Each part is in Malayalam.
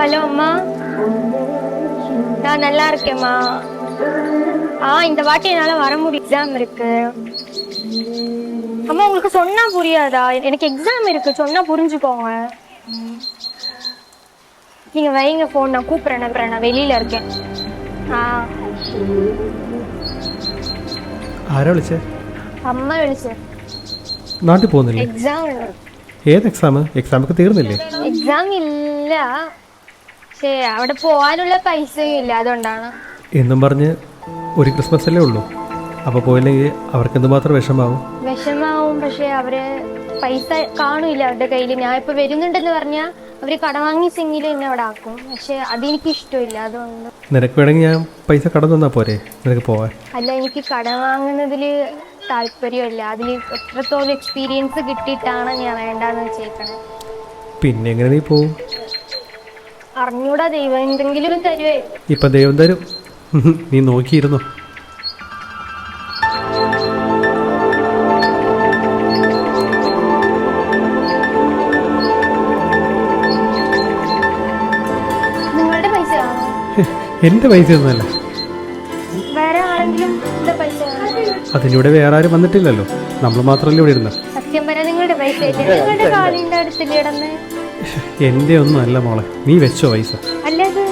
ஹலோ அம்மா, நான் நல்லா இருக்கேம்மா. இந்த வாட்டி என்னால வர முடியும், எக்ஸாம் இருக்கு. அம்மா உங்களுக்கு சொன்னா புரியாதா? எனக்கு எக்ஸாம் இருக்கு, சொன்னா புரிஞ்சுக்கோங்க. நீங்க வைங்க போன், நான் கூப்பிடுறேன். நான் வெளியில இருக்கேன். ആരാ വിളിച്ചേ? അമ്മ വിളിച്ചേ. നാട്ടിൽ പോകുന്നില്ലേ? എക്സാം. ഏത് എക്സാം? എക്സാം ഒക്കെ തീർന്നില്ലേ? എക്സാം ഇല്ല, പക്ഷേ അവിടെ പോകാനുള്ള പൈസയും ഇല്ല, അതുകൊണ്ടാണ്. എന്നും പറഞ്ഞ് ഒരു ക്രിസ്മസ് അല്ലേ ഉള്ളൂ, അപ്പോൾ പോയില്ലെങ്കിൽ അവർക്ക് എന്തുമാത്രം വിഷമാവും. പക്ഷെ അവര് പൈസ കാണില്ല അവരുടെ കയ്യിൽ. ഞാൻ ഇപ്പൊ വരുന്നുണ്ടെന്ന് പറഞ്ഞാൽ അവര് കട വാങ്ങിച്ചെങ്കിലും എന്നെ അവിടെ ആക്കും, പക്ഷെ അതെനിക്ക് ഇഷ്ടമില്ല, അതുകൊണ്ട്. നിനക്ക് വേണമെങ്കിൽ ഞാൻ പൈസ കടം തന്നാ പോരെ നിനക്ക് പോവാൻ? അല്ല, എനിക്ക് കടം വാങ്ങുന്നതില് താല്പര്യമില്ല. അതിൽ എത്രത്തോളം എക്സ്പീരിയൻസ് കിട്ടിയിട്ടാണ് ഞാൻ വേണ്ടാന്ന് വെച്ചേക്കണേ. പിന്നെ എങ്ങനെ നീ പോവും? അറിഞ്ഞൂടാ, ദൈവം എന്തെങ്കിലും തരുവേ. ഇപ്പൊ ദൈവം തരും, നീ നോക്കിയിരുന്നു. നിങ്ങളുടെ പൈസ എന്റെ പൈസ ഒന്നുമല്ല, വേറെ ആരെങ്കിലും പൈസ? അതിലൂടെ വേറെ ആരും വന്നിട്ടില്ലല്ലോ, നമ്മൾ മാത്രമല്ലേ ഇവിടെ ഇരുന്നത്. സത്യം പറയാൻ നിങ്ങളുടെ പൈസ നിങ്ങളുടെ കാലിന്റെ അടുത്തില്ലേ ഇടന്ന്? എന്റെ ഒന്നും അല്ല മോളെ, നീ വെച്ചോ പൈസ. അല്ലത്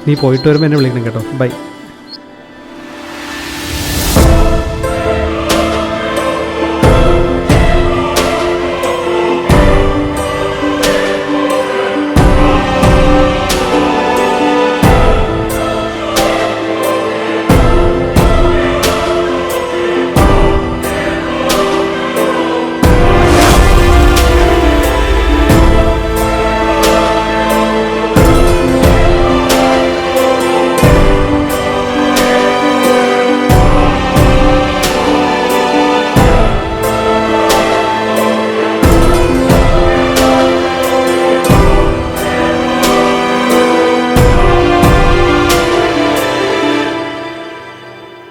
നീ പോയിട്ട് വരുമ്പോൾ എന്നെ വിളിക്കണം കേട്ടോ. ബൈ.